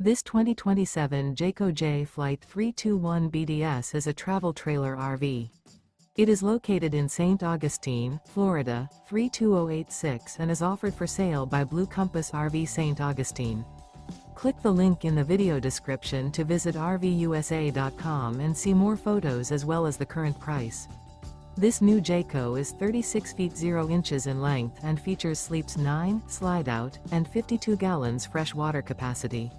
This 2027 Jayco Jay Flight 321 BDS is a travel trailer RV. It is located in St. Augustine, Florida, 32086 and is offered for sale by Blue Compass RV St. Augustine. Click the link in the video description to visit RVUSA.com and see more photos as well as the current price. This new Jayco is 36 feet 0 inches in length and features sleeps 9, slide-out, and 52 gallons fresh water capacity.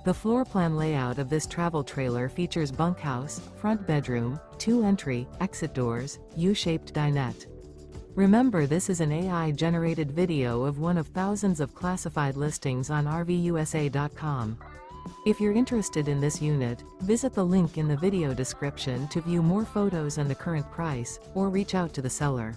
The floor plan layout of this travel trailer features bunkhouse, front bedroom, 2 entry, exit doors, U-shaped dinette. Remember, this is an AI-generated video of one of thousands of classified listings on RVUSA.com. If you're interested in this unit, visit the link in the video description to view more photos and the current price, or reach out to the seller.